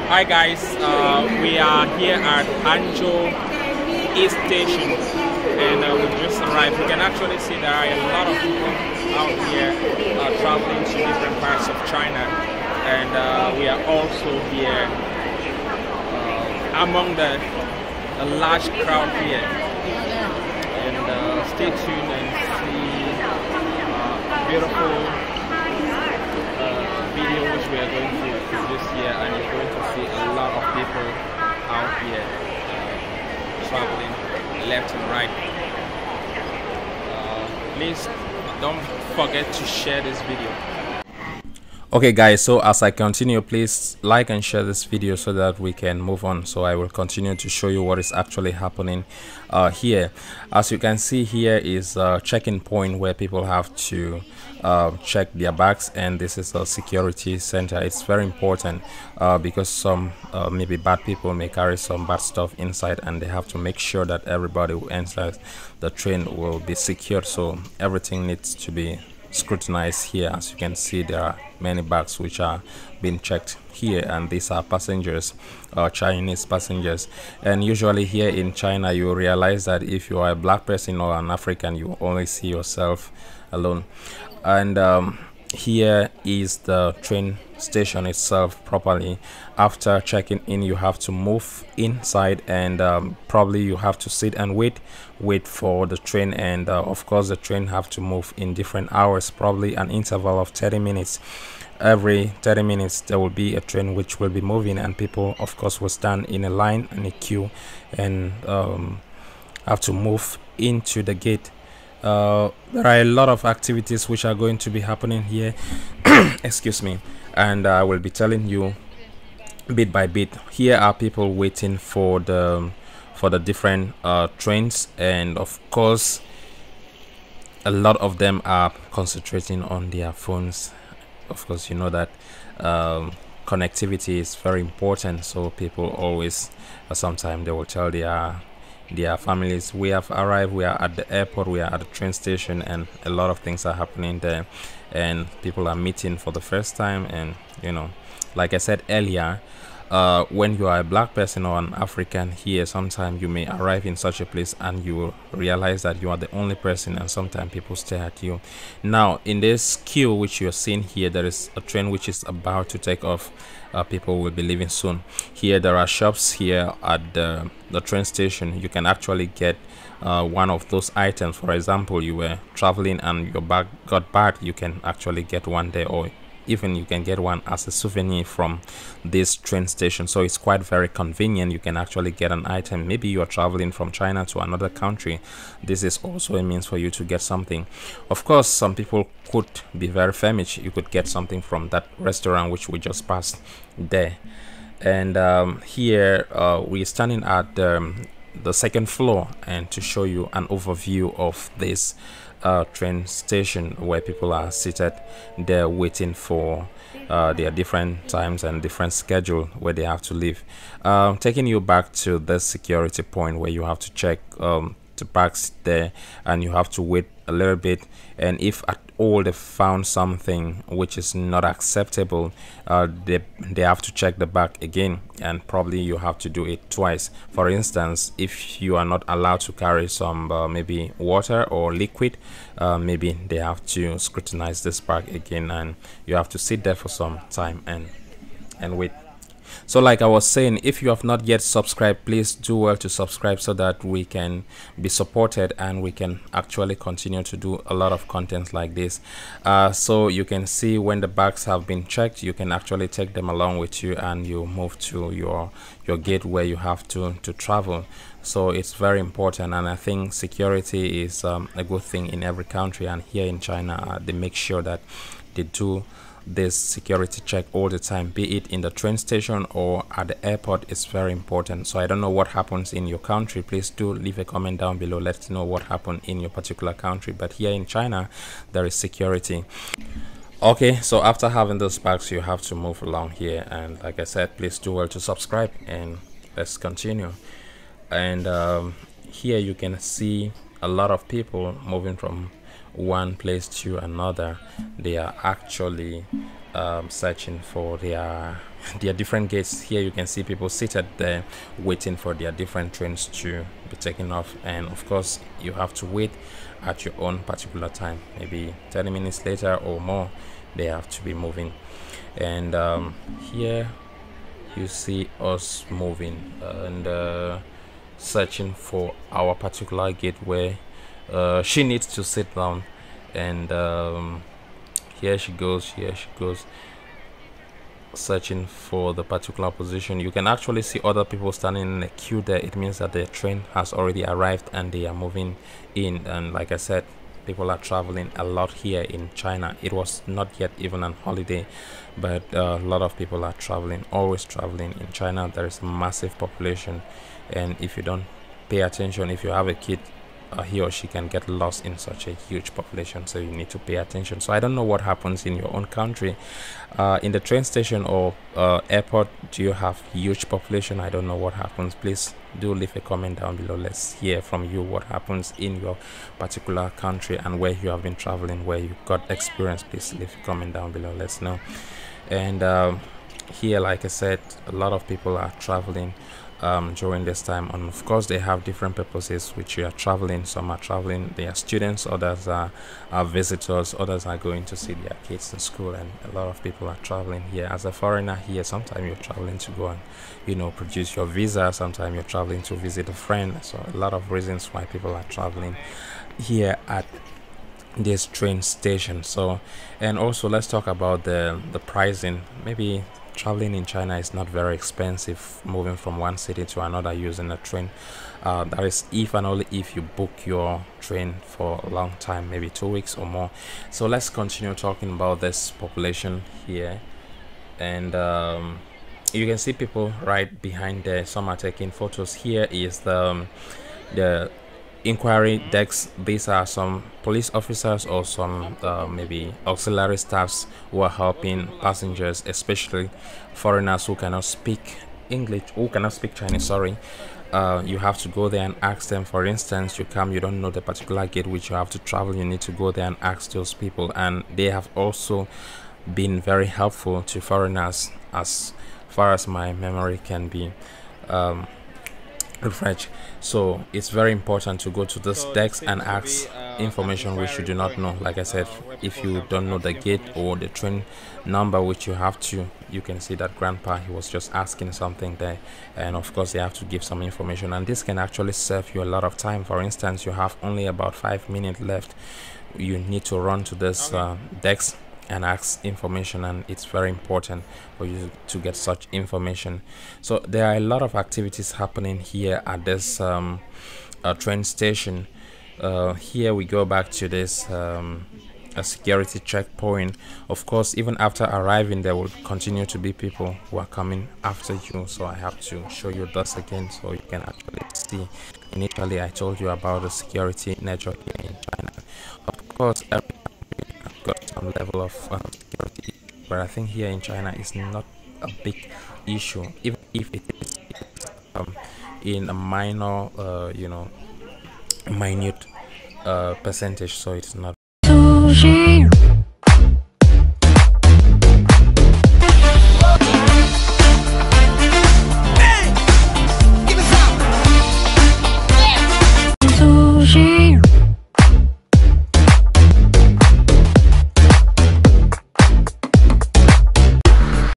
Hi guys, we are here at Hangzhou East Station, and we've just arrived. You can actually see there are a lot of people out here traveling to different parts of China, and we are also here among the large crowd here. And stay tuned and see beautiful video which we are going to produce here, and you're going to see a lot of people out here traveling left and right. Please don't forget to share this video. Okay guys, so as I continue, please like and share this video so that we can move on. So I will continue to show you what is actually happening here. As you can see, here is a check-in point where people have to check their bags, and this is a security center. It's very important because some maybe bad people may carry some bad stuff inside, and they have to make sure that everybody who enters the train will be secured. So everything needs to be scrutinized here. As you can see, there are many bags which are being checked here, and these are passengers, Chinese passengers. And usually here in China, you realize that if you are a black person or an African, you only see yourself alone. And here is the train station itself properly. After checking in, you have to move inside, and probably you have to sit and wait for the train. And of course, the train have to move in different hours, probably an interval of 30 minutes. Every 30 minutes there will be a train which will be moving, and people of course will stand in a line and a queue and have to move into the gate. There are a lot of activities which are going to be happening here excuse me, and I will be telling you bit by bit. Here are people waiting for the different trains, and of course a lot of them are concentrating on their phones. Of course, you know that connectivity is very important, so people always sometimes they will tell their families, we have arrived, we are at the airport, we are at the train station, and a lot of things are happening there, and people are meeting for the first time. And you know, like I said earlier, when you are a black person or an African here, sometimes you may arrive in such a place and you will realize that you are the only person, and sometimes people stare at you. Now in this queue which you're seeing here, there is a train which is about to take off. People will be leaving soon. Here there are shops here at the train station. You can actually get one of those items. For example, you were traveling and your bag got bad, you can actually get one there, or even you can get one as a souvenir from this train station. So it's quite very convenient. You can actually get an item. Maybe you are traveling from China to another country. This is also a means for you to get something. Of course, some people could be very famished. You could get something from that restaurant which we just passed there. And here we're standing at the second floor, and to show you an overview of this train station where people are seated there waiting for their different times and different schedule where they have to leave. Taking you back to the security point where you have to check the bags there, and you have to wait a little bit, and if at all they found something which is not acceptable, they have to check the bag again, and probably you have to do it twice. For instance, if you are not allowed to carry some maybe water or liquid, maybe they have to scrutinize this bag again, and you have to sit there for some time and wait. So like I was saying, if you have not yet subscribed, please do well to subscribe so that we can be supported and we can actually continue to do a lot of content like this. So you can see when the bags have been checked, you can actually take them along with you, and you move to your gate where you have to travel. So it's very important, and I think security is a good thing in every country, and here in China they make sure that they do this security check all the time, be it in the train station or at the airport. Is very important. So I don't know what happens in your country. Please do leave a comment down below. Let's know what happened in your particular country. But here in China, there is security. Okay, so after having those bags, you have to move along here, and like I said, please do well to subscribe, and let's continue. And here you can see a lot of people moving from one place to another. They are actually searching for their different gates. Here you can see people seated there waiting for their different trains to be taken off, and of course you have to wait at your own particular time. Maybe 30 minutes later or more, they have to be moving. And here you see us moving and searching for our particular gate where she needs to sit down. And here she goes, searching for the particular position. You can actually see other people standing in a queue there. It means that the train has already arrived and they are moving in. And like I said, people are traveling a lot here in China. It was not yet even on holiday, but a lot of people are traveling, always traveling in China. There is a massive population, and if you don't pay attention, if you have a kid, he or she can get lost in such a huge population, so you need to pay attention. So I don't know what happens in your own country, in the train station or airport. Do you have huge population? I don't know what happens. Please do leave a comment down below. Let's hear from you what happens in your particular country and where you have been traveling, where you got experience. Please leave a comment down below. Let's know. And here, like I said, a lot of people are traveling during this time, and of course they have different purposes which you are traveling. Some are traveling, they are students, others are visitors, others are going to see their kids in school, and a lot of people are traveling here. As a foreigner here, sometimes you're traveling to go and produce your visa, sometimes you're traveling to visit a friend. So a lot of reasons why people are traveling here at this train station. So, and also let's talk about the pricing. Maybe traveling in China is not very expensive, moving from one city to another using a train. That is if and only if you book your train for a long time, maybe 2 weeks or more. So let's continue talking about this population here. And you can see people right behind there. Some are taking photos. Here is the inquiry decks. These are some police officers or some maybe auxiliary staffs who are helping passengers, especially foreigners who cannot speak English, who cannot speak Chinese, sorry. You have to go there and ask them. For instance, you don't know the particular gate which you have to travel, you need to go there and ask those people. And they have also been very helpful to foreigners, as far as my memory can be refresh. So it's very important to go to this desk and ask information which you do not know. Like I said, if you don't know the gate or the train number which you have to, you can see that grandpa, he was just asking something there, and of course they have to give some information, and this can actually save you a lot of time. For instance, you have only about 5 minutes left, you need to run to this desk and ask information, and it's very important for you to get such information. So there are a lot of activities happening here at this train station. Here we go back to this a security checkpoint. Of course, even after arriving, there will continue to be people who are coming after you. So I have to show you this again so you can actually see. Initially I told you about the security network here in China. Of course, every got some level of security, but I think here in China it's not a big issue, even if it is in a minor minute percentage, so it's not